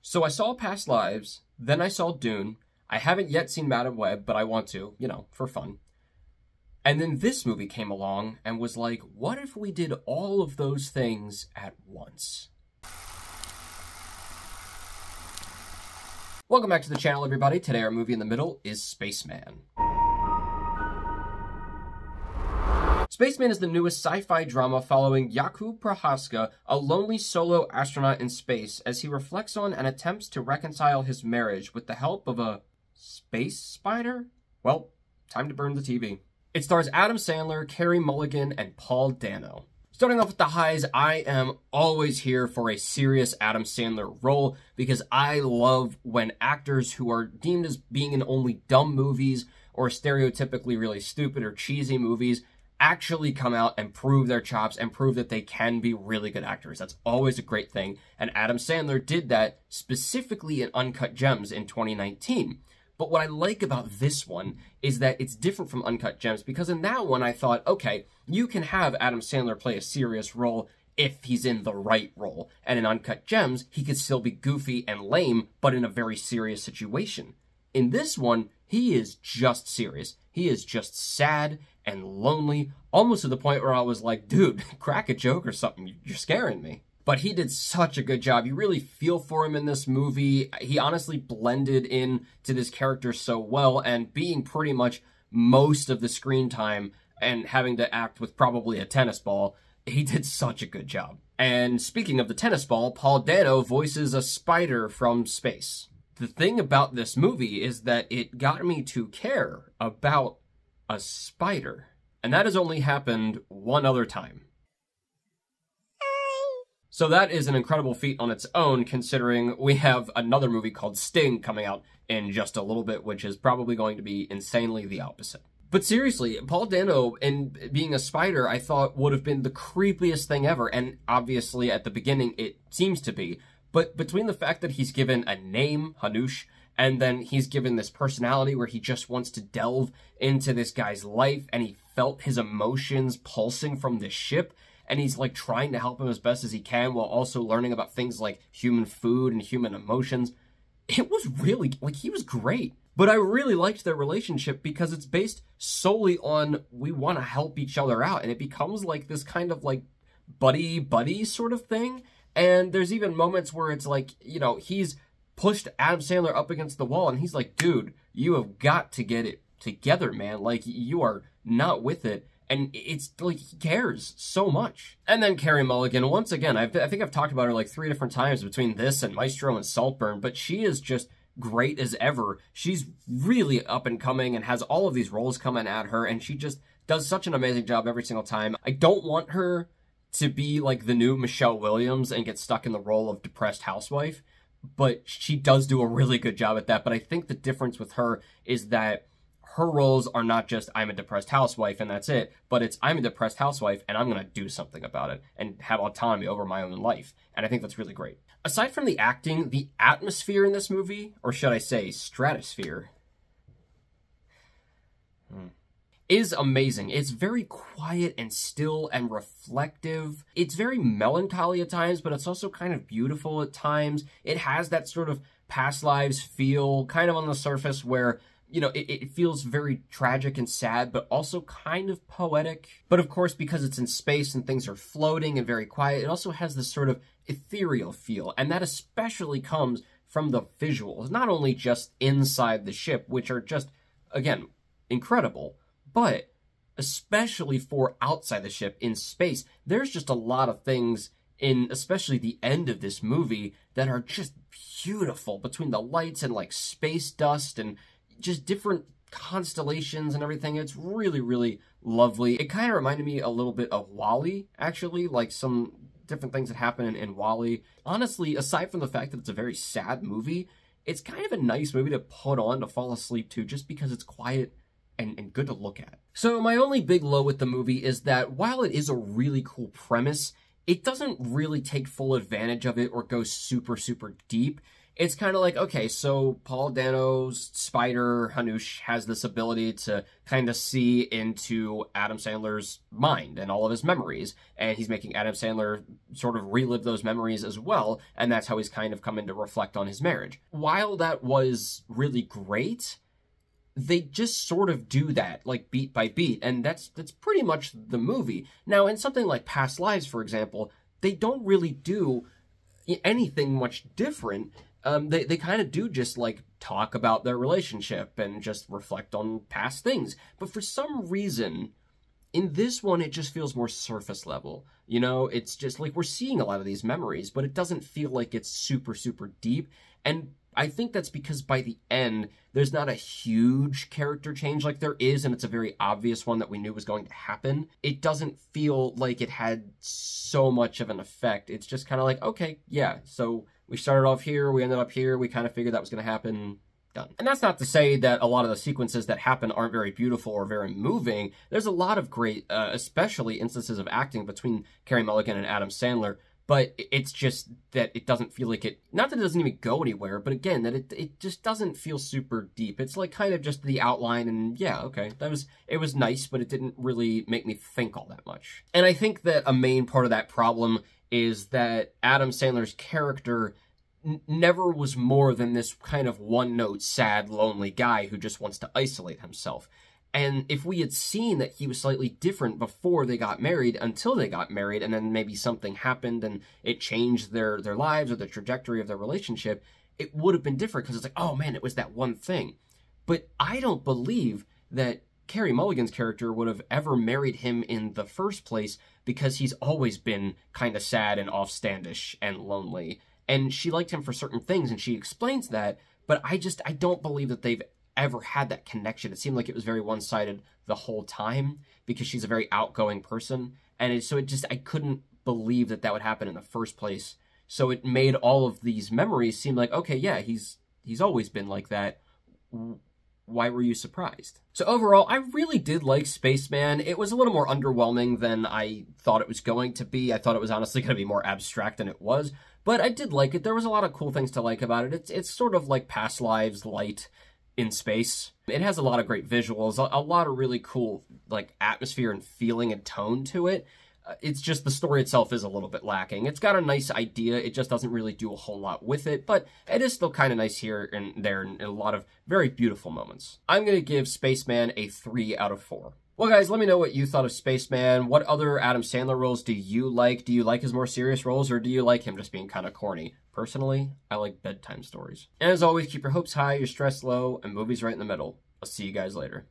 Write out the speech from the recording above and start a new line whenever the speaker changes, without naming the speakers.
So I saw Past Lives, then I saw Dune. I haven't yet seen Madam Web, but I want to, you know, for fun. And then this movie came along and was like, what if we did all of those things at once? Welcome back to the channel, everybody. Today our movie in the middle is Spaceman. Spaceman is the newest sci-fi drama following Jakub Prohaska, a lonely solo astronaut in space, as he reflects on and attempts to reconcile his marriage with the help of a space spider? Well, time to burn the TV. It stars Adam Sandler, Carey, Mulligan, and Paul Dano. Starting off with the highs, I am always here for a serious Adam Sandler role because I love when actors who are deemed as being in only dumb movies or stereotypically really stupid or cheesy movies actually come out and prove their chops and prove that they can be really good actors. That's always a great thing, and Adam Sandler did that specifically in Uncut Gems in 2019. But what I like about this one is that it's different from Uncut Gems, because in that one I thought, okay, you can have Adam Sandler play a serious role if he's in the right role. And in Uncut Gems, he could still be goofy and lame, but in a very serious situation. In this one, he is just serious. He is just sad and lonely, almost to the point where I was like, dude, crack a joke or something. You're scaring me. But he did such a good job. You really feel for him in this movie. He honestly blended in to this character so well, and being pretty much most of the screen time and having to act with probably a tennis ball, he did such a good job. And speaking of the tennis ball, Paul Dano voices a spider from space. The thing about this movie is that it got me to care about a spider. And that has only happened one other time. So that is an incredible feat on its own, considering we have another movie called Sting coming out in just a little bit, which is probably going to be insanely the opposite. But seriously, Paul Dano, in being a spider, I thought would have been the creepiest thing ever, and obviously at the beginning it seems to be. But between the fact that he's given a name, Hanush, and then he's given this personality where he just wants to delve into this guy's life, and he felt his emotions pulsing from this ship, and he's like trying to help him as best as he can while also learning about things like human food and human emotions. It was really, like, he was great. But I really liked their relationship because it's based solely on we want to help each other out, and it becomes like this kind of like buddy sort of thing. And there's even moments where it's like, you know, he's pushed Adam Sandler up against the wall and he's like, dude, you have got to get it together, man. Like, you are not with it. And it's like, he cares so much. And then Carey Mulligan, once again, I think I've talked about her like 3 different times between this and Maestro and Saltburn, but she is just great as ever. She's really up and coming and has all of these roles coming at her, and she just does such an amazing job every single time. I don't want her to be like the new Michelle Williams and get stuck in the role of depressed housewife, but she does do a really good job at that. But I think the difference with her is that her roles are not just I'm a depressed housewife and that's it, but it's I'm a depressed housewife and I'm going to do something about it and have autonomy over my own life. And I think that's really great. Aside from the acting, the atmosphere in this movie, or should I say stratosphere, is amazing. It's very quiet and still and reflective. It's very melancholy at times, but it's also kind of beautiful at times. It has that sort of Past Lives feel, kind of on the surface, where, you know, it feels very tragic and sad, but also kind of poetic. But of course, because it's in space and things are floating and very quiet, it also has this sort of ethereal feel. And that especially comes from the visuals, not only just inside the ship, which are just, again, incredible, but especially for outside the ship in space. There's just a lot of things in especially the end of this movie that are just beautiful, between the lights and like space dust and just different constellations and everything. It's really, really lovely. It kind of reminded me a little bit of WALL-E, actually, like some different things that happen in WALL-E. Honestly, aside from the fact that it's a very sad movie, it's kind of a nice movie to put on to fall asleep to, just because it's quiet and good to look at. So my only big low with the movie is that while it is a really cool premise, it doesn't really take full advantage of it or go super, super deep. it's kind of like, okay, so Paul Dano's spider, Hanush, has this ability to kind of see into Adam Sandler's mind and all of his memories, and he's making Adam Sandler sort of relive those memories as well, and that's how he's kind of coming to reflect on his marriage. While that was really great, they just sort of do that, like, beat by beat, and that's pretty much the movie. Now, in something like Past Lives, for example, they don't really do anything much different. They kind of do just, like, talk about their relationship and just reflect on past things. But for some reason, in this one, it just feels more surface level. You know, it's just like we're seeing a lot of these memories, but it doesn't feel like it's super, super deep. And I think that's because by the end, there's not a huge character change like there is, and it's a very obvious one that we knew was going to happen. It doesn't feel like it had so much of an effect. It's just kind of like, okay, yeah, so we started off here, we ended up here, we kind of figured that was going to happen, done. And that's not to say that a lot of the sequences that happen aren't very beautiful or very moving. There's a lot of great, especially instances of acting between Carey Mulligan and Adam Sandler, but it's just that it doesn't feel like it, not that it doesn't even go anywhere, but again, that it just doesn't feel super deep. It's like kind of just the outline, and yeah, okay, it was nice, but it didn't really make me think all that much. And I think that a main part of that problem is that Adam Sandler's character never was more than this kind of one-note, sad, lonely guy who just wants to isolate himself. And if we had seen that he was slightly different before they got married, until they got married, and then maybe something happened and it changed their lives or the trajectory of their relationship, it would have been different, because it's like, oh man, it was that one thing. But I don't believe that Carey Mulligan's character would have ever married him in the first place, because he's always been kind of sad and offstandish and lonely. And she liked him for certain things, and she explains that, but I don't believe that they've ever had that connection. It seemed like it was very one-sided the whole time, because she's a very outgoing person, and I couldn't believe that would happen in the first place. So it made all of these memories seem like, okay, yeah, he's always been like that. Why were you surprised? So overall, I really did like Spaceman. It was a little more underwhelming than I thought it was going to be. I thought it was honestly going to be more abstract than it was, but I did like it. There was a lot of cool things to like about it. It's sort of like Past Lives light in space. It has a lot of great visuals, a lot of really cool, like, atmosphere and feeling and tone to it. It's just the story itself is a little bit lacking. It's got a nice idea, it just doesn't really do a whole lot with it, but it is still kind of nice here and there in a lot of very beautiful moments. I'm going to give Spaceman a 3 out of 4. Well, guys, let me know what you thought of Spaceman. What other Adam Sandler roles do you like? Do you like his more serious roles, or do you like him just being kind of corny? Personally, I like bedtime stories. And as always, keep your hopes high, your stress low, and movies right in the middle. I'll see you guys later.